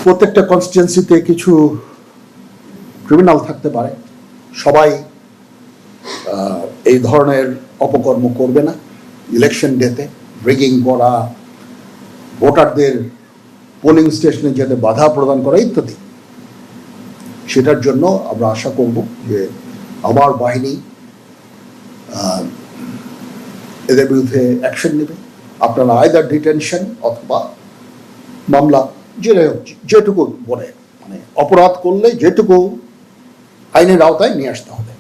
প্রত্যেকটা কনস্টিটুয়েন্সিতে কিছু ক্রিমিনাল থাকতে পারে। সবাই এই ধরনের অপকর্ম করবে না। ইলেকশন ডেতে রিগিং করা, ভোটারদের পোলিং স্টেশনে যেতে বাধা প্রদান করা ইত্যাদি, সেটার জন্য আমরা আশা করব যে আমার বাহিনী এদের বিরুদ্ধে অ্যাকশন নেবে। আপনারা আইদার ডিটেনশন অথবা মামলা, যেটুকু বলে, মানে অপরাধ করলে যেটুকু আইনের আওতায় নিয়ে আসতে হবে।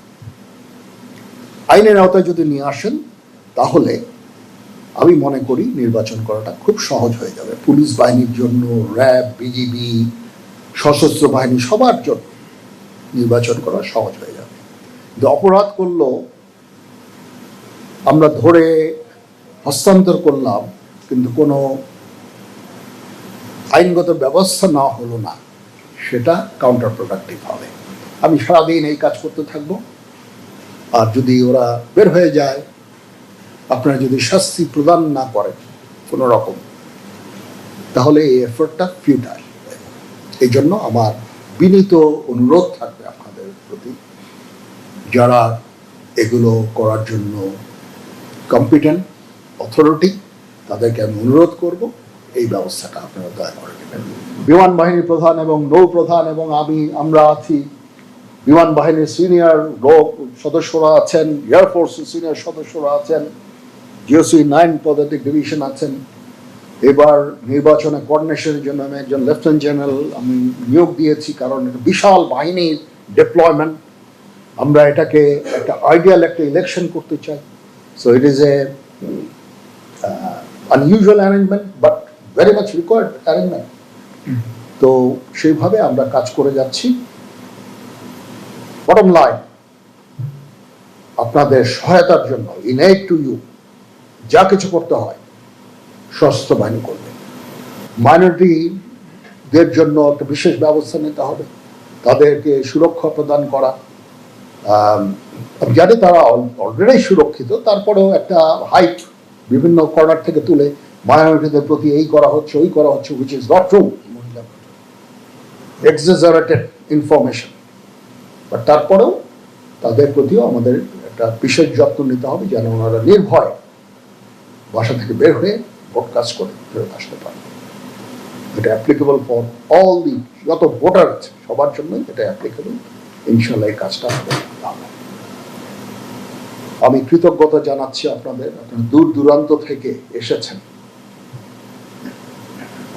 আইনের আওতায় যদি নিয়ে আসেন তাহলে আমি মনে করি নির্বাচন করাটা খুব সহজ হয়ে যাবে। পুলিশ বাহিনীর জন্য, র্যাব, বিজিবি, সশস্ত্র বাহিনী, সবার জন্য নির্বাচন করা সহজ হয়ে যাবে। কিন্তু অপরাধ করলো, আমরা ধরে হস্তান্তর করলাম কিন্তু কোনো আইনগত ব্যবস্থা না হলো না, সেটা কাউন্টার প্রোডাক্টিভ হবে। আমি সারাদিন এই কাজ করতে থাকবো, আর যদি ওরা বের হয়ে যায়, আপনারা যদি শাস্তি প্রদান না করেন কোনো রকম, তাহলে এই এফোর্টটা ফিউটাইল। এই জন্য আমার বিনীত অনুরোধ থাকবে আপনাদের প্রতি, যারা এগুলো করার জন্য কম্পিটেন্ট অথরিটি, তাদেরকে আমি অনুরোধ করব এই ব্যবস্থাটা আপনারা দয়া করে নেবেন। বিমান বাহিনীর প্রধান এবং নৌ প্রধান এবং আমরা আছি, বিমান বাহিনীর সিনিয়র সদস্যরা আছেন, এয়ারফোর্সের সিনিয়র সদস্যরা আছেন, জিওসি 9 পদাতিক ডিভিশন আছেন। এবার নির্বাচনে কোঅর্ডিনেশনের জন্য আমি একজন লেফটেন্যান্ট জেনারেল আমি নিয়োগ দিয়েছি, কারণ এটা বিশাল বাহিনীর ডেপ্লয়মেন্ট। আমরা এটাকে একটা আইডিয়াল একটা ইলেকশন করতে চাই। So it is a unusual arrangement but very much required arrangement. তো সেইভাবে আমরা কাজ করে যাচ্ছি। বটম লাইন, আপনাদের সহায়তার জন্য ইন এইড টু ইউ যা কিছু করতে হয় সশস্ত্র বাহিনী করবে। মাইনরিটিদের জন্য একটা বিশেষ ব্যবস্থা নিতে হবে, তাদেরকে সুরক্ষা প্রদান করা। জানি তারা অলরেডি সুরক্ষিত, তারপরেও একটা হাইট বিভিন্ন কর্নার থেকে তুলে মাইনরিটিদের প্রতি এই করা হচ্ছে, ওই করা হচ্ছে, which is not true, exaggerated information, but তারপরেও তাদের প্রতিও আমাদের একটা বিশেষ যত্ন নিতে হবে, যেন ওনারা নির্ভয় বাসা থেকে বের হয়ে ভোট কাজ করে ফেরত আসতে পারে। এটা অ্যাপ্লিকেবল ফর অল দি, যত ভোটার আছে সবার জন্যই এটা অ্যাপ্লিকেবল। ইনশাল্লাহ এই কাজটা হবে। আমি কৃতজ্ঞতা জানাচ্ছি আপনাদের, আপনারা দূর দূরান্ত থেকে এসেছেন।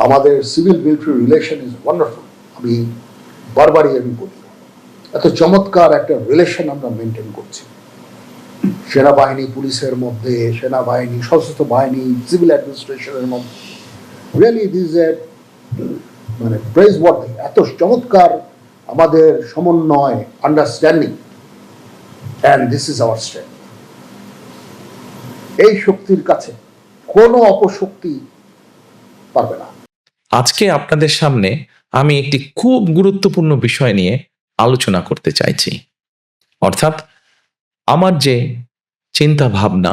আমাদের civil military relation is wonderful. আমি বারবারই আমি বলি, এত চমৎকার একটা রিলেশন আমরা মেনটেন করছি সেনাবাহিনী পুলিশের মধ্যে, সেনাবাহিনী সশস্ত্র বাহিনী সিভিল অ্যাডমিনিস্ট্রেশনের মধ্যে। রিয়েলি দিস এ মানে প্রেজ ওয়ার্থি, এত চমৎকার আমাদের সমন্বয়, understanding, and this is our strength. এই শক্তির কাছে কোনো অপশক্তি পারবে না। আজকে আপনাদের সামনে আমি একটি খুব গুরুত্বপূর্ণ বিষয় নিয়ে আলোচনা করতে চাইছি, অর্থাৎ আমার যে চিন্তা ভাবনা,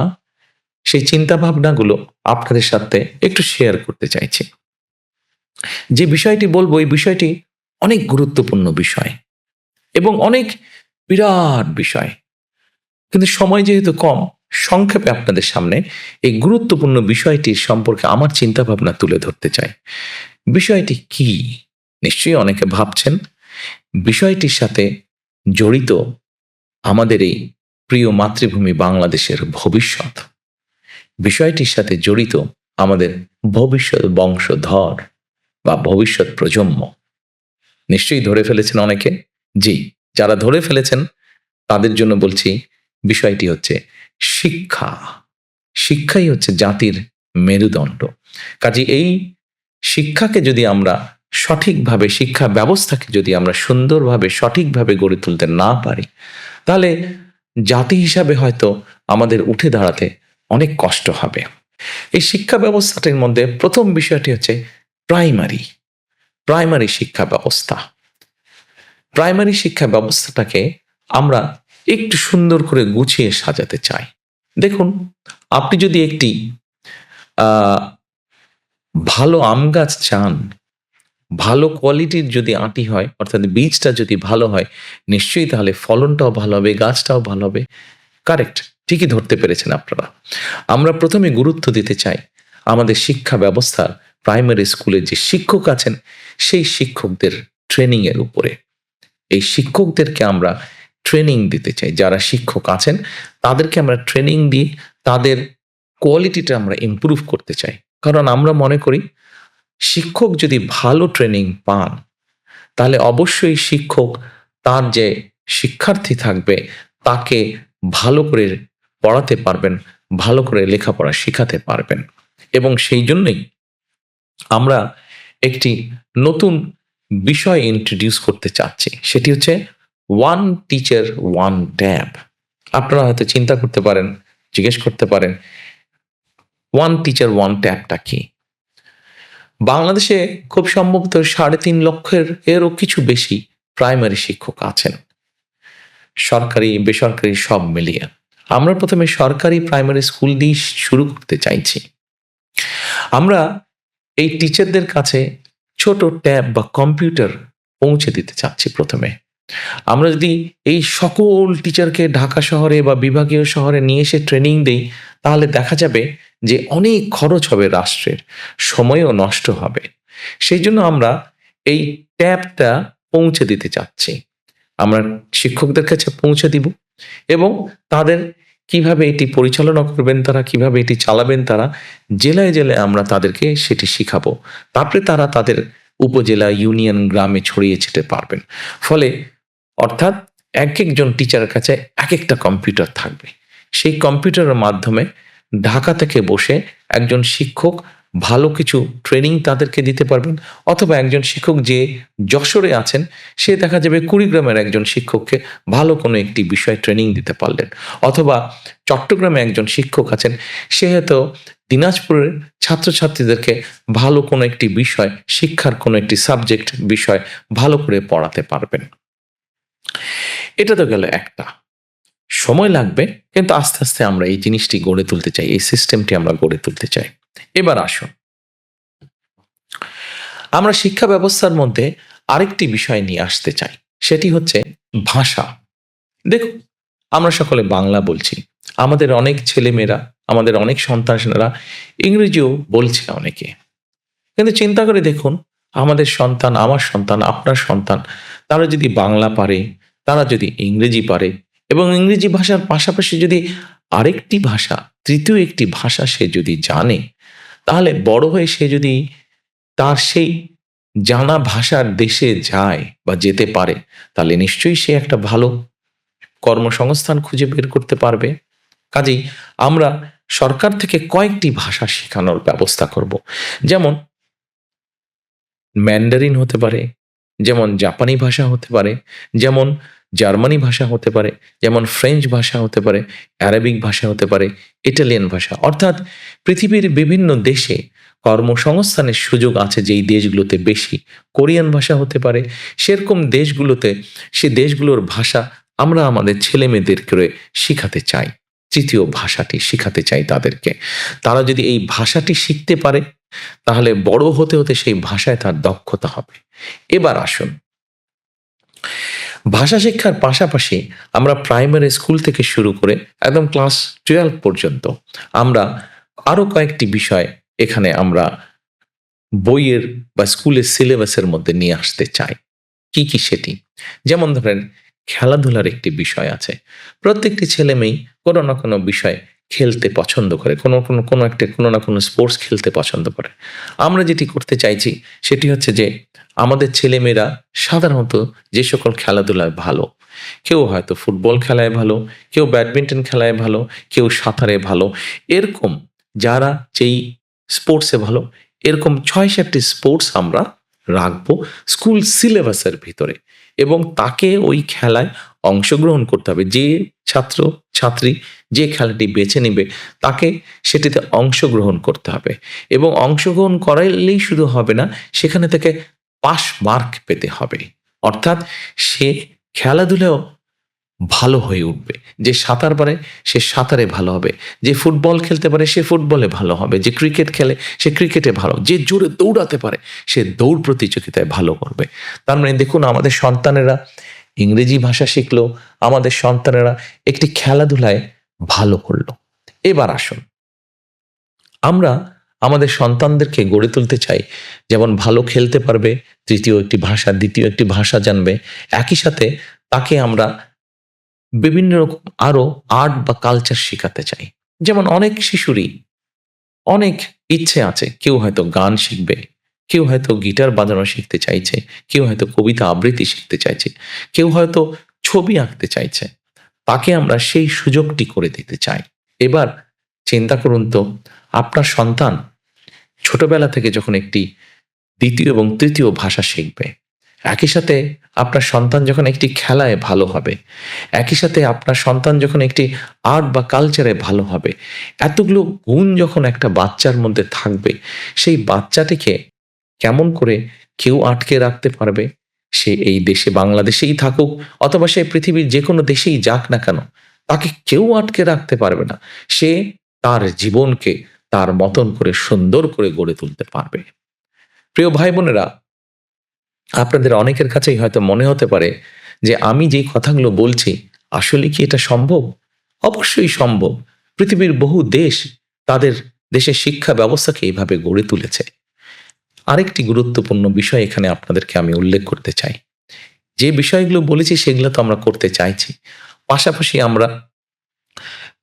সেই চিন্তা ভাবনাগুলো আপনাদের সাথে একটু শেয়ার করতে চাইছি। যে বিষয়টি বলবো, এই বিষয়টি অনেক গুরুত্বপূর্ণ বিষয় এবং অনেক বিরাট বিষয়, কিন্তু সময় যেহেতু কম, সংক্ষেপে আপনাদের সামনে এই গুরুত্বপূর্ণ বিষয়টির সম্পর্কে আমার চিন্তা ভাবনা তুলে ধরতে চাই। বিষয়টি কি? নিশ্চয়ই অনেকে ভাবছেন বিষয়টির সাথে জড়িত আমাদের এই প্রিয় মাতৃভূমি বাংলাদেশের ভবিষ্যৎ, বিষয়টির সাথে জড়িত আমাদের ভবিষ্যৎ বংশধর বা ভবিষ্যৎ প্রজন্ম। নিশ্চয়ই ধরে ফেলেছেন অনেকে। জি, যারা ধরে ফেলেছেন তাদের জন্য বলছি, বিষয়টি হচ্ছে শিক্ষা। শিক্ষাই হচ্ছে জাতির মেরুদণ্ড। কাজে এই শিক্ষাকে যদি আমরা সঠিকভাবে, শিক্ষা ব্যবস্থাকে যদি আমরা সুন্দরভাবে সঠিকভাবে গড়ে তুলতে না পারি, তাহলে জাতি হিসাবে হয়তো আমাদের উঠে দাঁড়াতে অনেক কষ্ট হবে। এই শিক্ষা ব্যবস্থাটির মধ্যে প্রথম বিষয়টি হচ্ছে প্রাইমারি শিক্ষা ব্যবস্থা। প্রাইমারি শিক্ষা ব্যবস্থাটাকে আমরা একটু সুন্দর করে গুছিয়ে সাজাতে চাই। দেখুন, আপনি যদি একটি ভালো আম গাছ চান, ভালো কোয়ালিটির যদি আঁটি হয়, অর্থাৎ বীজটা যদি ভালো হয়, নিশ্চয়ই তাহলে ফলনটাও ভালো হবে, গাছটাও ভালো হবে। কারেক্ট, ঠিকই ধরতে পেরেছেন আপনারা। আমরা প্রথমে গুরুত্ব দিতে চাই আমাদের শিক্ষা ব্যবস্থার প্রাইমারি স্কুলে যে শিক্ষক আছেন সেই শিক্ষকদের ট্রেনিংয়ের উপরে। এই শিক্ষকদেরকে আমরা ট্রেনিং দিতে চাই, যারা শিক্ষক আছেন তাদেরকে আমরা ট্রেনিং দিয়ে তাদের কোয়ালিটিটা আমরা ইমপ্রুভ করতে চাই। কারণ আমরা মনে করি শিক্ষক যদি ভালো ট্রেনিং পান তাহলে অবশ্যই শিক্ষক তার যে শিক্ষার্থী থাকবে তাকে ভালো করে পড়াতে পারবেন, ভালো করে লেখাপড়া শেখাতে পারবেন। এবং সেই জন্যই আমরা একটি নতুন বিষয় ইন্ট্রোডিউস করতে চাচ্ছি, সেটি হচ্ছে ওয়ান টিচার ওয়ান ট্যাব। আপনারা হয়তো চিন্তা করতে পারেন, জিজ্ঞেস করতে পারেন ওয়ান টিচার ওয়ান ট্যাবটা কি। বাংলাদেশে খুব সম্ভবত 3.5 লক্ষের এরও কিছু বেশি প্রাইমারি শিক্ষক আছেন, সরকারি বেসরকারি সব মিলিয়ে। আমরা প্রথমে সরকারি প্রাইমারি স্কুল দিয়ে শুরু করতে চাইছি। আমরা এই টিচারদের কাছে ছোট ট্যাব বা কম্পিউটার পৌঁছে দিতে চাচ্ছি প্রথমে। আমরা যদি এই সকল টিচারকে ঢাকা শহরে বা বিভাগীয় শহরে নিয়ে এসে ট্রেনিং দেই তাহলে দেখা যাবে যে অনেক খরচ হবে রাষ্ট্রের, সময়ও নষ্ট হবে। সেই জন্য আমরা এই ট্যাবটা পৌঁছে দিতে চাচ্ছি। আমরা শিক্ষকদের কাছে পৌঁছে দিব এবং তাদের কিভাবে এটি পরিচালনা করবেন, তারা কিভাবে এটি চালাবেন, তারা জেলায় জেলায় আমরা তাদেরকে সেটি শিখাবো। তারপরে তারা তাদের উপজেলা, ইউনিয়ন, গ্রামে ছড়িয়ে ছিটে পারবেন। ফলে অর্থাৎ এক একজন টিচারের কাছে এক একটা কম্পিউটার থাকবে। সেই কম্পিউটারের মাধ্যমে ঢাকা থেকে বসে একজন শিক্ষক ভালো কিছু ট্রেনিং তাদেরকে দিতে পারবেন, অথবা একজন শিক্ষক যে যশোরে আছেন সে দেখা যাবে কুড়িগ্রামের একজন শিক্ষককে ভালো কোনো একটি বিষয় ট্রেনিং দিতে পারলেন, অথবা চট্টগ্রামে একজন শিক্ষক আছেন সে হয়তো দিনাজপুরের ছাত্রছাত্রীদেরকে ভালো কোনো একটি বিষয়, শিক্ষার কোনো একটি সাবজেক্ট বিষয় ভালো করে পড়াতে পারবেন। এটা তো গেল একটা। সময় লাগবে, কিন্তু আস্তে আস্তে আমরা এই জিনিসটি গড়ে তুলতে চাই, এই সিস্টেমটি আমরা গড়ে তুলতে চাই। এবার আসুন, আমরা শিক্ষা ব্যবস্থার মধ্যে আরেকটি বিষয় নিয়ে আসতে চাই, সেটি হচ্ছে ভাষা। দেখুন, আমরা সকলে বাংলা বলছি, আমাদের অনেক ছেলেমেয়েরা, আমাদের অনেক সন্তানেরা ইংরেজিও বলছে অনেকে। কিন্তু চিন্তা করে দেখুন, আমাদের সন্তান, আমার সন্তান, আপনার সন্তান, তারা যদি বাংলা পারে, তারা যদি ইংরেজি পারে এবং ইংরেজি ভাষার পাশাপাশি যদি আরেকটি ভাষা, তৃতীয় একটি ভাষা সে যদি জানে, তাহলে বড় হয়ে সে যদি তার সেই জানা ভাষার দেশে যায় বা যেতে পারে, তাহলে নিশ্চয়ই সে একটা ভালো কর্মসংস্থান খুঁজে বের করতে পারবে। কাজেই আমরা সরকার থেকে কয়েকটি ভাষা শেখানোর ব্যবস্থা করব। যেমন ম্যান্ডারিন হতে পারে, যেমন জাপানি ভাষা হতে পারে, যেমন জার্মানি ভাষা হতে পারে, যেমন ফ্রেঞ্চ ভাষা হতে পারে, অ্যারাবিক ভাষা হতে পারে, ইটালিয়ান ভাষা। অর্থাৎ পৃথিবীর বিভিন্ন দেশে কর্মসংস্থানের সুযোগ আছে যেই দেশগুলোতে বেশি। কোরিয়ান ভাষা হতে পারে। সেরকম দেশগুলোতে, সে দেশগুলোর ভাষা আমরা আমাদের ছেলে মেয়েদেরকে শিখাতে চাই, তৃতীয় ভাষাটি শিখাতে চাই তাদেরকে। তারা যদি এই ভাষাটি শিখতে পারে তাহলে বড় হতে হতে সেই ভাষায় তার দক্ষতা হবে। এবার আসুন, ভাষা শিক্ষার পাশাপাশি আমরা প্রাইমারি স্কুল থেকে শুরু করে একদম ক্লাস 12 পর্যন্ত আমরা আরো কয়েকটি বিষয় এখানে আমরা বইয়ের বা স্কুলের সিলেবাসের মধ্যে নিয়ে আসতে চাই। কি কি সেটি? যেমন ধরেন, খেলাধুলার একটি বিষয় আছে। প্রত্যেকটি ছেলে মেয়ে কোনো না কোনো বিষয় খেলতে পছন্দ করে, কোনো না কোনো স্পোর্টস খেলতে পছন্দ করে। আমরা যেটি করতে চাইছি সেটি হচ্ছে যে আমাদের ছেলেমেয়েরা সাধারণত যে সকল খেলাধুলায় ভালো, কেউ হয়তো ফুটবল খেলায় ভালো, কেউ ব্যাডমিন্টন খেলায় ভালো, কেউ সাঁতারে ভালো, এরকম যারা যেই স্পোর্টসে ভালো, এরকম 6-7টি স্পোর্টস আমরা রাখবো স্কুল সিলেবাসের ভিতরে এবং তাকে ওই খেলায় অংশগ্রহণ করতে হবে। যে ছাত্র ছাত্রী যে খেলাটি বেছে নেবে তাকে সেটিতে অংশগ্রহণ করতে হবে এবং অংশগ্রহণ করাইলেই শুধু হবে না, সেখানে থেকে পাস মার্ক পেতে হবে। অর্থাৎ সে খেলাধুলাও ভালো হয়ে উঠবে। যে সাঁতার পারে সে সাঁতারে ভালো হবে, যে ফুটবল খেলতে পারে সে ফুটবলে ভালো হবে, যে ক্রিকেট খেলে সে ক্রিকেটে ভালো, যে জোরে দৌড়াতে পারে সে দৌড় প্রতিযোগিতায় ভালো করবে। তার মানে দেখুন, আমাদের সন্তানেরা ইংরেজি ভাষা শিখলো, আমাদের সন্তানেরা একটি খেলাধুলায় ভালো করলো। এবার আসুন, আমরা আমাদের সন্তানদেরকে গড়ে তুলতে চাই যেমন ভালো খেলতে পারবে, তৃতীয় একটি ভাষা, দ্বিতীয় একটি ভাষা জানবে, একই সাথে তাকে আমরা বিভিন্ন রকম আরো আর্ট বা কালচার শেখাতে চাই। যেমন অনেক শিশুরই অনেক ইচ্ছে আছে, কেউ হয়তো গান শিখবে, কেউ হয়তো গিটার বাজানো শিখতে চাইছে, কেউ হয়তো কবিতা আবৃত্তি শিখতে চাইছে, কেউ হয়তো ছবি আঁকতে চাইছে, তাকে আমরা সেই সুযোগটি করে দিতে চাই। এবার চিন্তা করুন তো, আপনার সন্তান ছোটবেলা থেকে যখন একটি দ্বিতীয় এবং তৃতীয় ভাষা শিখবে, একই সাথে আপনার সন্তান যখন একটি খেলায় ভালো হবে, একই সাথে আপনার সন্তান যখন একটি আর্ট বা কালচারে ভালো হবে, এতগুলো গুণ যখন একটা বাচ্চার মধ্যে থাকবে, সেই বাচ্চাটিকে কেমন করে কেউ আটকে রাখতে পারবে? সে এই দেশে বাংলাদেশেই থাকুক অথবা সে পৃথিবীর যে কোনো দেশেই যাক না কেন, তাকে কেউ আটকে রাখতে পারবে না। সে তার জীবনকে তার মতন করে সুন্দর করে গড়ে তুলতে পারবে। প্রিয় ভাই বোনেরা, আপনাদের অনেকের কাছেই হয়তো মনে হতে পারে যে আমি যে কথাগুলো বলছি আসলে কি এটা সম্ভব? অবশ্যই সম্ভব। পৃথিবীর বহু দেশ তাদের দেশের শিক্ষা ব্যবস্থাকে এইভাবে গড়ে তুলেছে। আরেকটি গুরুত্বপূর্ণ বিষয় এখানে আপনাদেরকে আমি উল্লেখ করতে চাই। যে বিষয়গুলো বলেছি সেগুলো তো আমরা করতে চাইছি, পাশাপাশি আমরা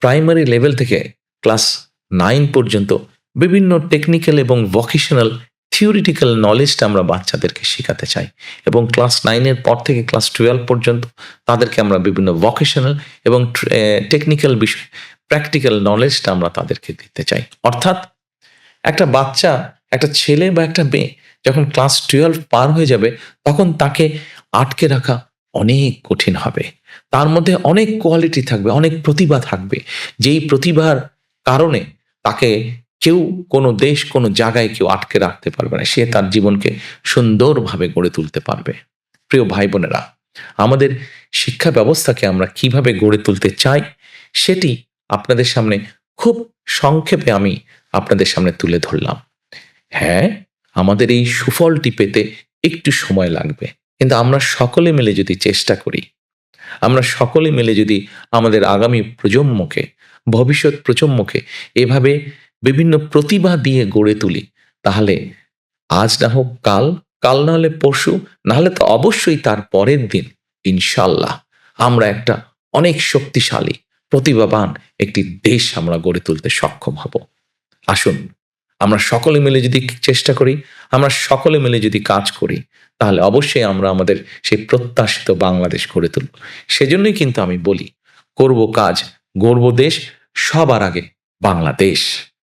প্রাইমারি লেভেল থেকে ক্লাস 9 পর্যন্ত বিভিন্ন টেকনিক্যাল এবং ভোকেশনাল থিওরিটিক্যাল নলেজটা আমরা বাচ্চাদেরকে শেখাতে চাই, এবং ক্লাস 9-এর পর থেকে ক্লাস 12 পর্যন্ত তাদেরকে আমরা বিভিন্ন ভোকেশনাল এবং টেকনিক্যাল বিষয় প্র্যাকটিক্যাল নলেজটা আমরা তাদেরকে দিতে চাই। অর্থাৎ একটা বাচ্চা, একটা ছেলে বা একটা মেয়ে যখন ক্লাস 12 পার হয়ে যাবে, তখন তাকে আটকে রাখা অনেক কঠিন হবে। তার মধ্যে অনেক কোয়ালিটি থাকবে, অনেক প্রতিভা থাকবে, যেই প্রতিভার কারণে তাকে কেউ, কোনো দেশ, কোনো জায়গায় কেউ আটকে রাখতে পারবে না। সে তার জীবনকে সুন্দরভাবে গড়ে তুলতে পারবে। প্রিয় ভাই বোনেরা, আমাদের শিক্ষা ব্যবস্থাকে আমরা কিভাবে গড়ে তুলতে চাই সেটি আপনাদের সামনে খুব সংক্ষেপে আমি আপনাদের সামনে তুলে ধরলাম। হ্যাঁ, আমাদের এই সুফলটি পেতে একটু সময় লাগবে, কিন্তু আমরা সকলে মিলে যদি চেষ্টা করি, আমরা সকলে মিলে যদি আমাদের আগামী প্রজন্মকে, ভবিষ্যৎ প্রজন্মকে এভাবে বিভিন্ন প্রতিভা দিয়ে গড়ে তুলি, তাহলে আজ না হোক কাল, কাল না হলে পরশু, না হলে তো অবশ্যই তার পরের দিন ইনশাল্লাহ আমরা একটা অনেক শক্তিশালী, প্রতিভাবান একটি দেশ আমরা গড়ে তুলতে সক্ষম হব। আসুন, আমরা সকলে মিলে যদি চেষ্টা করি, আমরা সকলে মিলে যদি কাজ করি, তাহলে অবশ্যই আমরা আমাদের সেই প্রত্যাশিত বাংলাদেশ গড়ে তুলব। সেজন্যই কিন্তু আমি বলি, করব কাজ, গড়ব দেশ, সবার আগে বাংলাদেশ।